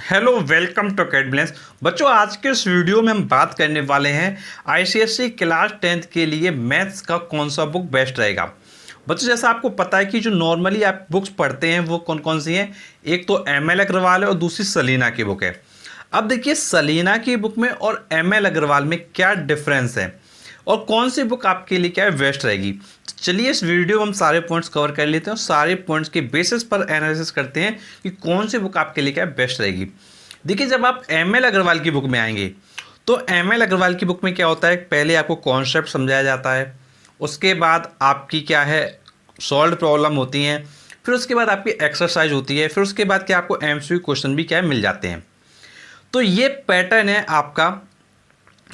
Hello welcome to कैडब्लेंस। बच्चों, आज के इस वीडियो में हम बात करने वाले हैं आईसीएसई क्लास 10th के लिए मैथ्स का कौन सा बुक बेस्ट रहेगा। बच्चों, जैसा आपको पता है कि जो नॉर्मली आप बुक्स पढ़ते हैं वो कौन कौन सी हैं। एक तो एमएल अग्रवाल है और दूसरी सलीना की बुक है। अब देखिए, सलीना की बुक में और एमएल अग्रवाल में क्या डिफरेंस है और कौन सी बुक आपके लिए क्या है बेस्ट रहेगी। चलिए इस वीडियो में हम सारे पॉइंट्स कवर कर लेते हैं और सारे पॉइंट्स के बेसिस पर एनालिसिस करते हैं कि कौन सी बुक आपके लिए क्या बेस्ट रहेगी। देखिए, जब आप एमएल अग्रवाल की बुक में आएंगे तो एमएल अग्रवाल की बुक में क्या होता है, पहले आपको कॉन्सेप्ट समझाया जाता है, उसके बाद आपकी क्या है सॉल्व प्रॉब्लम होती हैं, फिर उसके बाद आपकी एक्सरसाइज होती है, फिर उसके बाद क्या आपको एमसीक्यू क्वेश्चन भी क्या है मिल जाते हैं। तो ये पैटर्न है आपका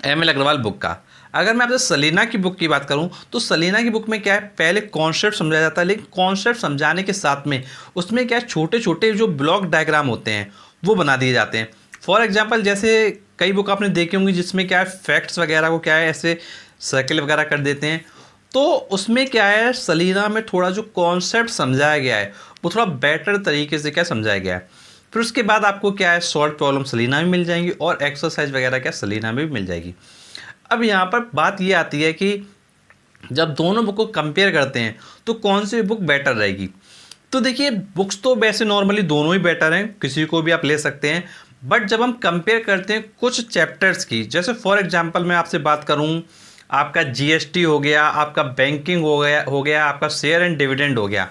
एमएल अग्रवाल बुक का। अगर मैं आपसे सलीना की बुक की बात करूं तो सलीना की बुक में क्या है, पहले कॉन्सेप्ट समझाया जाता है, लेकिन कॉन्सेप्ट समझाने के साथ में उसमें क्या है छोटे छोटे जो ब्लॉक डायग्राम होते हैं वो बना दिए जाते हैं। फॉर एग्जांपल, जैसे कई बुक आपने देखी होंगी जिसमें क्या है फैक्ट्स वगैरह को क्या है ऐसे सर्किल वगैरह कर देते हैं। तो उसमें क्या है, सलीना में थोड़ा जो कॉन्सेप्ट समझाया गया है वो थोड़ा बेटर तरीके से क्या समझाया गया है। फिर उसके बाद आपको क्या है सॉल्व प्रॉब्लम सलीना में मिल जाएंगी और एक्सरसाइज वगैरह क्या सलीना में भी मिल जाएगी। अब यहाँ पर बात ये आती है कि जब दोनों बुक को कंपेयर करते हैं तो कौन सी बुक बेटर रहेगी। तो देखिए, बुक्स तो वैसे नॉर्मली दोनों ही बेटर हैं, किसी को भी आप ले सकते हैं। बट जब हम कंपेयर करते हैं कुछ चैप्टर्स की, जैसे फॉर एग्जांपल मैं आपसे बात करूं, आपका जीएसटी हो गया, आपका बैंकिंग हो गया आपका शेयर एंड डिविडेंड हो गया।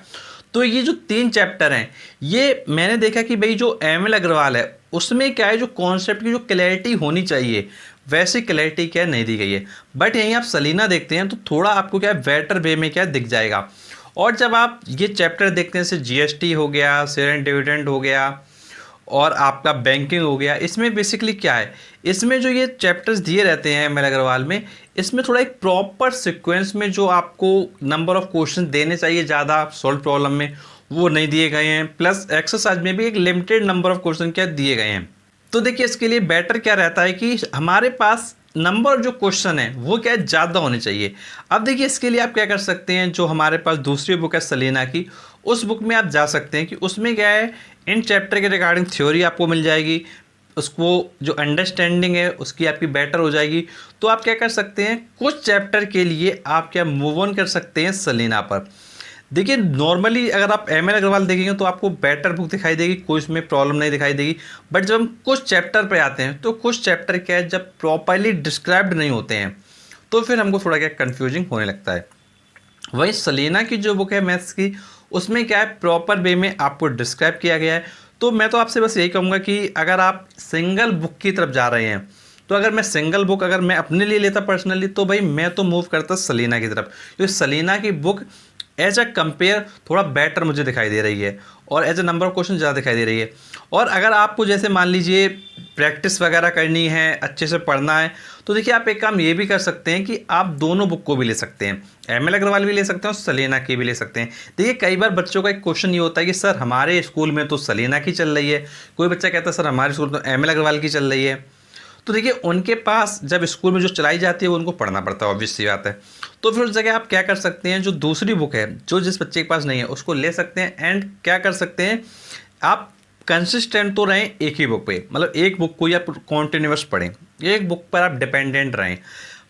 तो ये जो 3 चैप्टर हैं, ये मैंने देखा कि भाई जो एमएल अग्रवाल है उसमें क्या है जो कॉन्सेप्ट की जो क्लैरिटी होनी चाहिए वैसी क्लैरिटी क्या नहीं दी गई है। बट यहीं आप सलीना देखते हैं तो थोड़ा आपको क्या बेटर वे में क्या दिख जाएगा। और जब आप ये चैप्टर देखते हैं, जैसे जीएसटी हो गया, शेयर एंड डिविडेंड हो गया और आपका बैंकिंग हो गया, इसमें बेसिकली क्या है, इसमें जो ये चैप्टर्स दिए रहते हैं एमएल अग्रवाल में, इसमें थोड़ा एक प्रॉपर सीक्वेंस में जो आपको नंबर ऑफ क्वेश्चन देने चाहिए ज़्यादा सॉल्व प्रॉब्लम में वो नहीं दिए गए हैं। प्लस एक्सरसाइज में भी एक लिमिटेड नंबर ऑफ क्वेश्चन क्या दिए गए हैं। तो देखिए, इसके लिए बेटर क्या रहता है कि हमारे पास नंबर जो क्वेश्चन है वो क्या है ज़्यादा होने चाहिए। अब देखिए, इसके लिए आप क्या कर सकते हैं, जो हमारे पास दूसरी बुक है सलीना की, उस बुक में आप जा सकते हैं कि उसमें क्या है इन चैप्टर के रिगार्डिंग थ्योरी आपको मिल जाएगी, उसको जो अंडरस्टैंडिंग है उसकी आपकी बेटर हो जाएगी। तो आप क्या कर सकते हैं, कुछ चैप्टर के लिए आप क्या मूव ऑन कर सकते हैं सलीना पर। देखिए, नॉर्मली अगर आप एमएल अग्रवाल देखेंगे तो आपको बेटर बुक दिखाई देगी, कोई इसमें प्रॉब्लम नहीं दिखाई देगी। बट जब हम कुछ चैप्टर पे आते हैं तो कुछ चैप्टर क्या है जब प्रॉपरली डिस्क्राइब्ड नहीं होते हैं तो फिर हमको थोड़ा क्या कन्फ्यूजिंग होने लगता है। वही सलीना की जो बुक है मैथ्स की, उसमें क्या है प्रॉपर वे में आपको डिस्क्राइब किया गया है। तो मैं तो आपसे बस यही कहूँगा कि अगर आप सिंगल बुक की तरफ जा रहे हैं तो अगर मैं सिंगल बुक अगर मैं अपने लिए लेता पर्सनली तो भाई मैं तो मूव करता सलीना की तरफ, क्योंकि सलीना की बुक एज अ कंपेयर थोड़ा बेटर मुझे दिखाई दे रही है और as a number of question ज़्यादा दिखाई दे रही है। और अगर आपको जैसे मान लीजिए प्रैक्टिस वगैरह करनी है, अच्छे से पढ़ना है, तो देखिए आप एक काम ये भी कर सकते हैं कि आप दोनों बुक को भी ले सकते हैं, एमएल अग्रवाल भी ले सकते हैं और सलीना की भी ले सकते हैं। देखिए, कई बार बच्चों का एक क्वेश्चन ये होता है कि सर हमारे स्कूल में तो सलीना की चल रही है, कोई बच्चा कहता है सर हमारे स्कूल में तो एमएल अग्रवाल की चल रही है। तो देखिए, उनके पास जब स्कूल में जो चलाई जाती है वो उनको पढ़ना पड़ता है, ऑब्वियस सी बात है। तो फिर उस जगह आप क्या कर सकते हैं, जो दूसरी बुक है जो जिस बच्चे के पास नहीं है उसको ले सकते हैं। एंड क्या कर सकते हैं, आप कंसिस्टेंट तो रहें एक ही बुक पे, मतलब एक बुक को ही आप कॉन्टिन्यूस पढ़ें, एक बुक पर आप डिपेंडेंट रहें।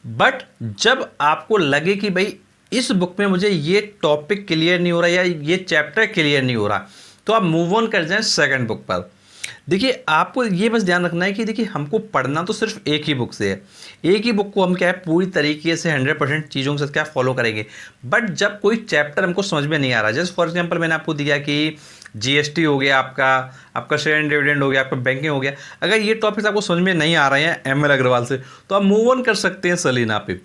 बट जब आपको लगे कि भाई इस बुक में मुझे ये टॉपिक क्लियर नहीं हो रहा या ये चैप्टर क्लियर नहीं हो रहा, तो आप मूव ऑन कर जाएं सेकंड बुक पर। देखिए, आपको ये बस ध्यान रखना है कि देखिए हमको पढ़ना तो सिर्फ एक ही बुक से है, एक ही बुक को हम क्या है पूरी तरीके से 100% चीज़ों के साथ क्या फॉलो करेंगे। बट जब कोई चैप्टर हमको समझ में नहीं आ रहा, जैसे फॉर एग्जांपल मैंने आपको दिया कि जीएसटी हो गया, आपका शेयर एंड डिविडेंड हो गया, आपका बैंकिंग हो गया, अगर ये टॉपिक्स आपको समझ में नहीं आ रहे हैं एमएल अग्रवाल से तो आप मूव ऑन कर सकते हैं सलीना पे।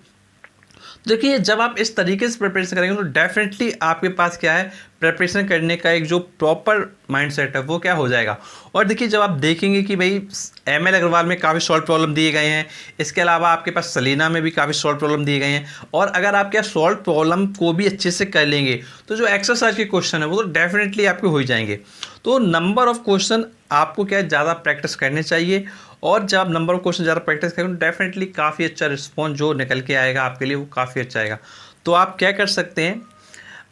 देखिए, जब आप इस तरीके से प्रिपरेशन करेंगे तो डेफिनेटली आपके पास क्या है प्रिपरेशन करने का एक जो प्रॉपर माइंडसेट है वो क्या हो जाएगा। और देखिए, जब आप देखेंगे कि भाई एमएल अग्रवाल में काफ़ी सॉल्व प्रॉब्लम दिए गए हैं, इसके अलावा आपके पास सलीना में भी काफ़ी सॉल्व प्रॉब्लम दिए गए हैं, और अगर आप क्या सॉल्व प्रॉब्लम को भी अच्छे से कर लेंगे तो जो एक्सरसाइज के क्वेश्चन है वो तो डेफिनेटली आपके हो ही जाएंगे। तो नंबर ऑफ क्वेश्चन आपको क्या है ज़्यादा प्रैक्टिस करने चाहिए, और जब आप नंबर ऑफ क्वेश्चन ज़्यादा प्रैक्टिस करेंगे तो डेफिनेटली काफ़ी अच्छा रिस्पॉन्स जो निकल के आएगा आपके लिए वो काफ़ी अच्छा आएगा। तो आप क्या कर सकते हैं,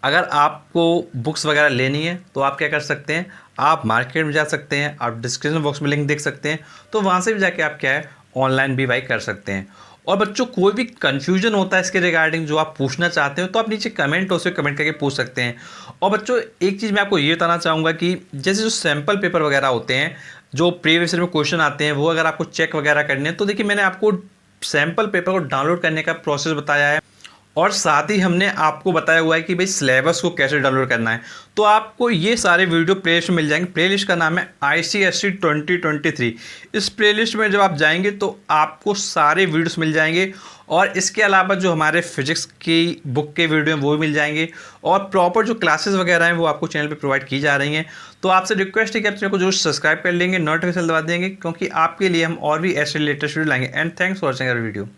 अगर आपको बुक्स वगैरह लेनी है तो आप क्या कर सकते हैं, आप मार्केट में जा सकते हैं, आप डिस्क्रिप्शन बॉक्स में लिंक देख सकते हैं, तो वहाँ से भी जाके आप क्या है ऑनलाइन भी बाई कर सकते हैं। और बच्चों कोई भी कन्फ्यूजन होता है इसके रिगार्डिंग जो आप पूछना चाहते हो तो आप नीचे कमेंट उसमें कमेंट करके पूछ सकते हैं। और बच्चों एक चीज़ मैं आपको ये बताना चाहूँगा कि जैसे जो सैम्पल पेपर वगैरह होते हैं, जो प्रीवियस ईयर में क्वेश्चन आते हैं, वो अगर आपको चेक वगैरह करने हैं तो देखिए मैंने आपको सैम्पल पेपर को डाउनलोड करने का प्रोसेस बताया है, और साथ ही हमने आपको बताया हुआ है कि भाई सिलेबस को कैसे डाउनलोड करना है। तो आपको ये सारे वीडियो प्लेलिस्ट में मिल जाएंगे। प्लेलिस्ट का नाम है ICSE 2023। इस प्लेलिस्ट में जब आप जाएंगे तो आपको सारे वीडियोस मिल जाएंगे, और इसके अलावा जो हमारे फिजिक्स की बुक के वीडियो हैं वो भी मिल जाएंगे, और प्रॉपर जो क्लासेस वगैरह हैं वो आपको चैनल पे प्रोवाइड की जा रही हैं। तो आपसे रिक्वेस्ट है कि आप चैनल को जरूर सब्सक्राइब कर लेंगे, नोटिफिकेशन दबा देंगे, क्योंकि आपके लिए हम और भी ऐसे लेटेस्ट वीडियो लाएंगे। And thanks for watching our video.